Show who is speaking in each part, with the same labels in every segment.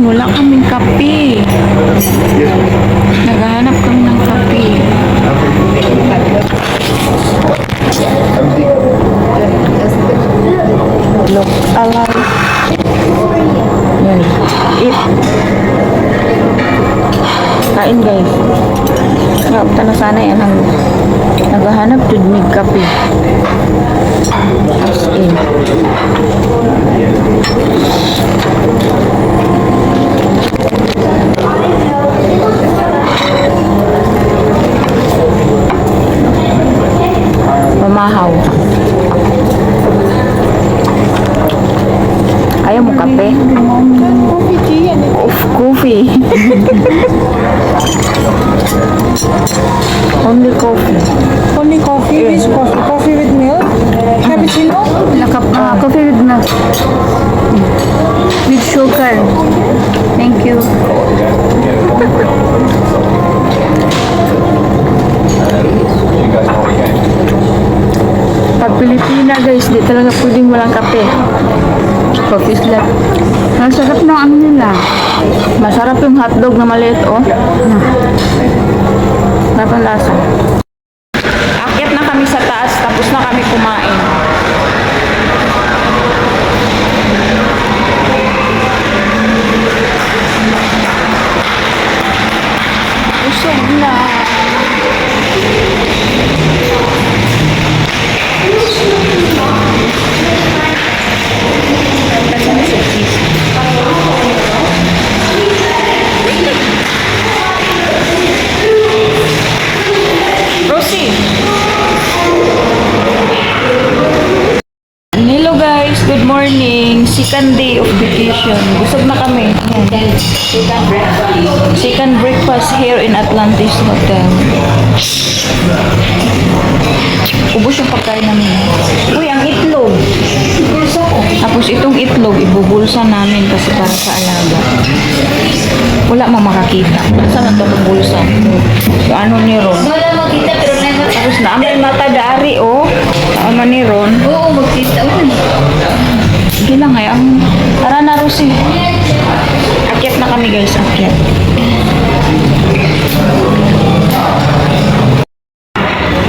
Speaker 1: wala kaming kape. Naghahanap kami ng kape. Look alive. Yan. Eat. Kain guys. Sarap na sana yan. Naghahanap jud mig kape. As in. Mamahaw. Ayaw mo kape? Of coffee. Only coffee.
Speaker 2: Only coffee? Which coffee? Coffee with milk? Cappuccino?
Speaker 1: Coffee with milk. With sugar. Thank you. Pag Pilipina guys, di talaga pwedeng walang kape. Coffee slut. Ang sarap ng ano nila. Masarap yung hotdog na maliit, oh. Sarap ang lasa. Akyat na kami sa taas, tapos na kami kumain. Usog na. Rosie. Hello guys, good morning. Second day of vacation. Busog na kami. Second breakfast here in Atlantis Hotel. Ubus yung pagkain namin. Uy, ang itlog. Tapos itong itlog, ibubulsa namin kasi para sa alaga. Wala mo makakita. Saan ito ang bulsa? So, ano ni Ron?
Speaker 3: Wala makita pero
Speaker 1: Tapos na may mata dari, oh. Ano ni Ron?
Speaker 3: Oo, magkita.
Speaker 1: Sige lang ngayon. Tara na, Rosie. Akyat na kami guys, akyat.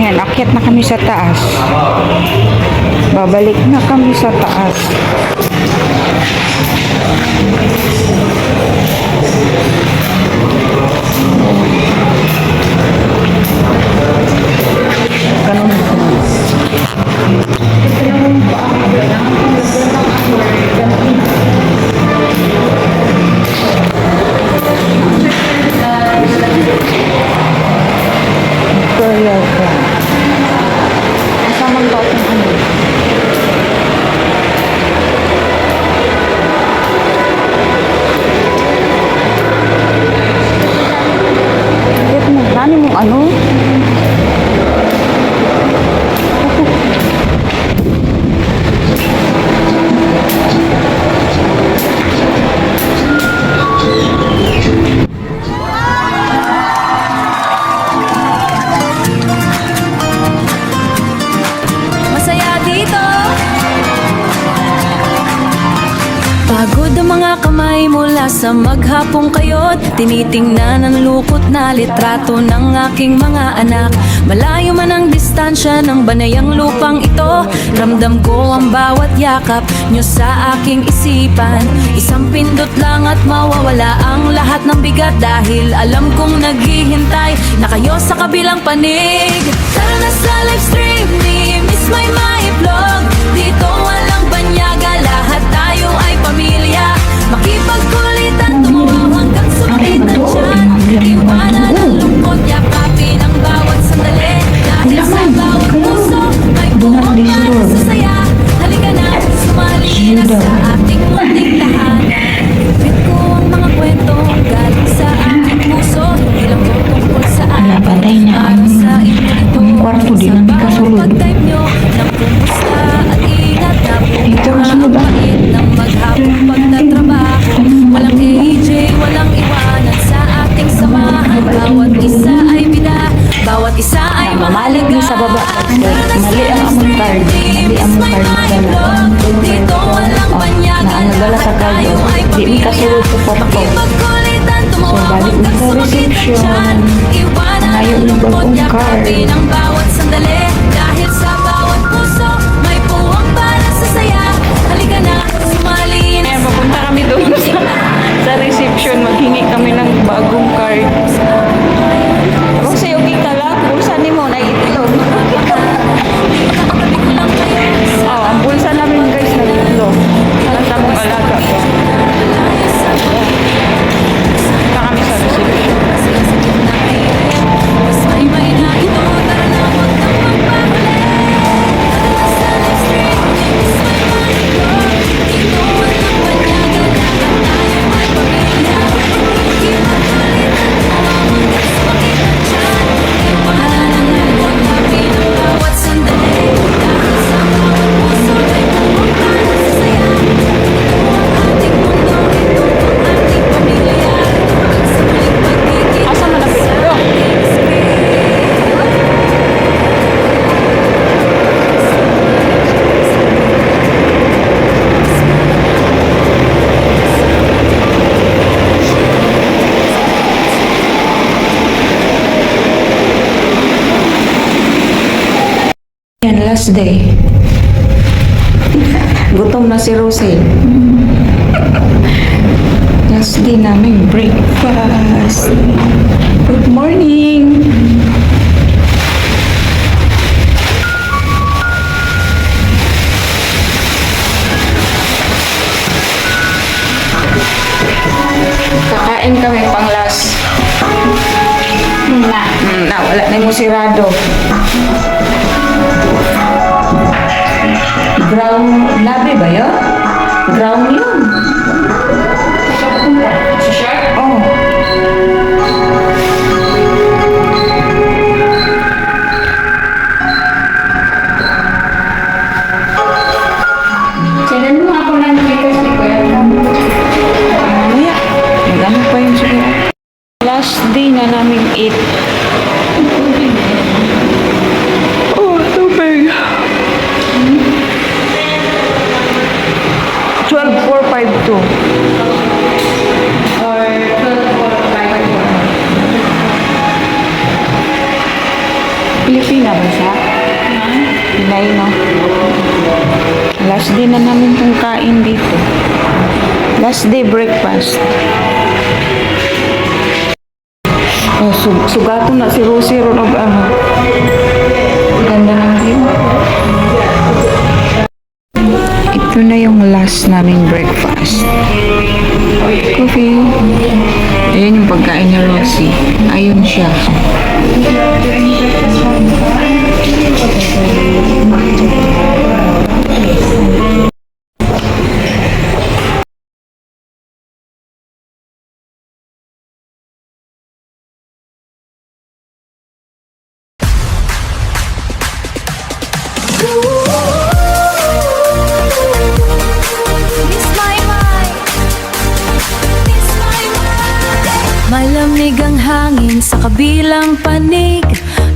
Speaker 1: Yan, akyat na kami sa taas. Babalik na kami sa taas. Ganun ko. Tutorial ko. Kasama ba itong ano? Bakit mo? Dami mong ano?
Speaker 4: Pagod ang mga kamay mula sa maghapong kayod. Tinitingnan ang lukot na litrato ng aking mga anak. Malayo man ang distansya ng banayang lupang ito, ramdam ko ang bawat yakap nyo sa aking isipan. Isang pindot lang at mawawala ang lahat ng bigat, dahil alam kong naghihintay na kayo sa kabilang panig. Tara na sa live stream ni Miss My Vlog. Dito walang banyaga, lahat tayo ay pamilya. Makipagkulitan, tumawa hanggang sumitan siyan. Iwanan ang lungkot, yakapin ang bawat sandali. Dahil sa bawat puso, may buong masasaya. Halika na, sumali na sa ating munting tahanan. Bit ko ang mga kwento galing sa aking puso. Hindi lang ko tungkol sa akin, para sa inyo ito. Sa bawat pag-type nyo ng kumusta at ingat na buhay ng maghapong pagtatrabaho. Walang AJ, walang iwanan sa ating samahan. Bawat isa ay bida, bawat isa ay
Speaker 1: Mamalig din sa baba. Mali ang among card. Mali ang among card.
Speaker 4: Dito walang banyaga,
Speaker 1: dala sa kayo. Di mi kasulod sa photo. So, balik na sa reception. Ngayon yung bagong card.
Speaker 4: Ng bawat sandali, dahil sa bawat puso, may puwang para sa saya. Halika na, sumali na.
Speaker 1: Ayan, papunta kami doon sa reception. Maghingi kami ng bagong card. Kung sa'yo kita lang, bulsa ni mo na itlog. Oh, ang bulsa namin guys na itlog. Nasa mong alaga ko. Punta kami sa reception. Asa malapit ito? Yan, last day. Gutom na si Rosel. Last day namin breakfast. Good morning. Kakain kami pang last. Wala na yung sirado. Ground labi ba yun? Ground yun. Sa shark? Oo. Sinan mo ako ng chicken si Kuya. Mamaya. Magano pa yun siya. Last day na namin eat. Oh, tubig. 12,452 or 12,452. Pilipina ba siya? Pinay, no? Last day na namin itong kain dito. Last day breakfast. Oh, sugato na si Rosie ron og ano. Ganda ng view. Ito na yung last naming breakfast. Coffee. Ayan yung pagkain ni Rosie. Ayun siya.
Speaker 4: Malamig ang hangin sa kabilang panig,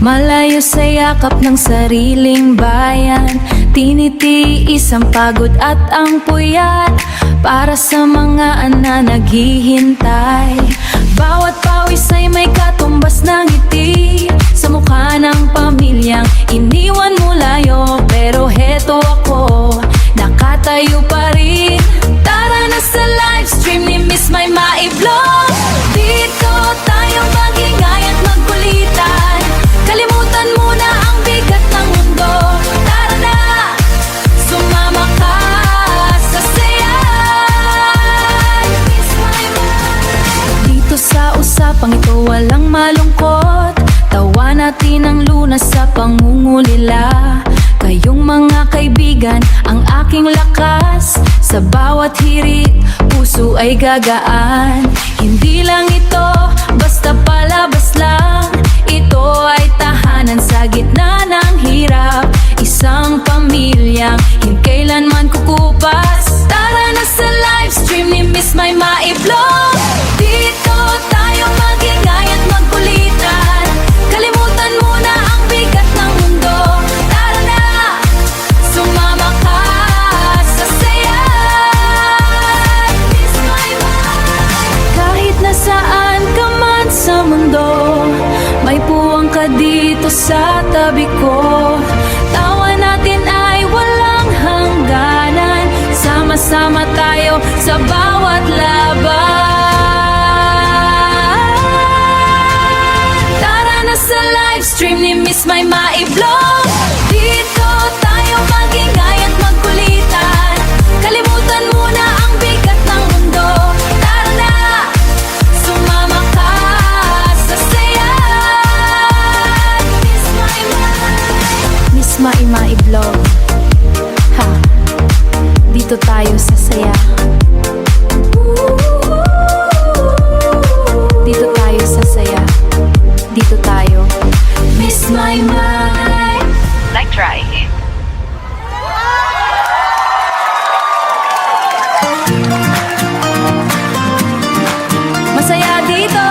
Speaker 4: malayo sa yakap ng sariling bayan. Tinitiis ang pagod at ang puyat para sa mga naghihintay. Bawat pawis ay may katumbas ng ngiti sa mukha ng pamilyang iniwan mo layo. Pero heto ako, nakatayo pa rin. Tara na sa livestream ni Miss May Maiblog. Dito tayo magingay at magkulitan. Kalimutan muna ang bigat ng mundo. Tara na, sumama ka sa sayan. Dito sa usapang ito walang malungkot. Tawa natin ang lunas sa pangungulila. Kayong mga kaibigan, ang aking lakas. Sa bawat hirit, puso ay gagaan. Hindi lang ito, basta palabas lang. Ito ay tahanan sa gitna ng hirap. Isang pamilyang hinkailanman kukupas. Tara na sa livestream ni Miss May Maiblog. Dito tayo magingay at magkulitan. Kalimutan muna ang bigat ng mundo. Tara na, sumama ka sa sayan. tabi ko. Tawa natin ay walang hangganan, sama-sama tayo sa bawat laban. Tara na sa livestream ni Miss May Maiblog. Dito tayo magingay at magkulitan. Kalimutan muna ang bigat ng mundo. Tara na, sumama ka sa saya. Miss May Maiblog. Ha, dito tayo sa saya. Dito tayo sa saya. Dito tayo. Miss My Mai.
Speaker 3: Like try.
Speaker 4: Masaya dito.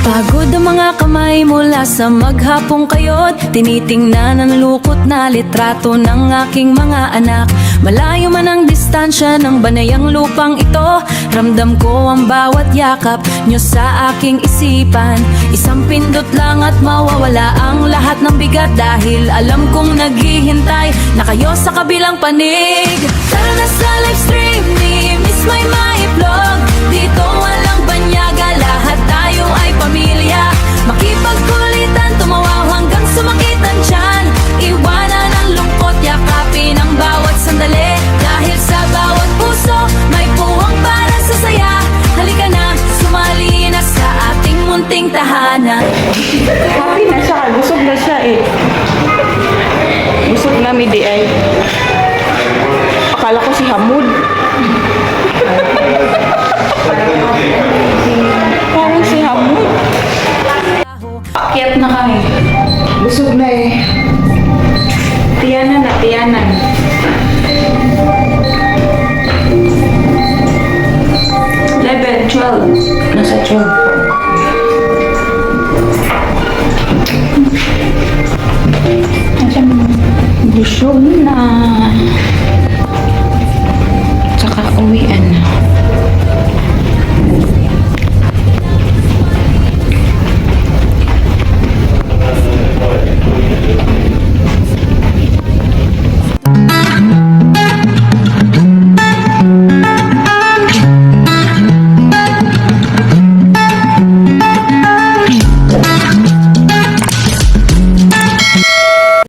Speaker 4: Pagod ang mga kamay mula sa maghapong kayod. Tinitingnan ang lukot na litrato ng aking mga anak. Malayo man ang distansya ng banayang lupang ito, ramdam ko ang bawat yakap nyo sa aking isipan. Isang pindot lang at mawawala ang lahat ng bigat, dahil alam kong naghihintay na kayo sa kabilang panig. Tara na sa livestream ni Miss May Maiblog. Dito walang banyaga, lahat tayo ay pamilya. Makipagkulitan, tumawa hanggang sumakit ang tiyan. Iwanan ang lungkot, yakapin ang bawat sandali, dahil sa bawat puso may puwang para sa saya. Halika na, sumali na sa ating munting tahanan.
Speaker 1: Happy na siya. Busog na siya eh. Busog na mi di ay. Akala ko si Hamud. Parang si Hamud. Akyat na kami. Busog na eh. Tiyanan na, tiyanan. Level 12. Nasa 12. Busog na. Tsaka uwian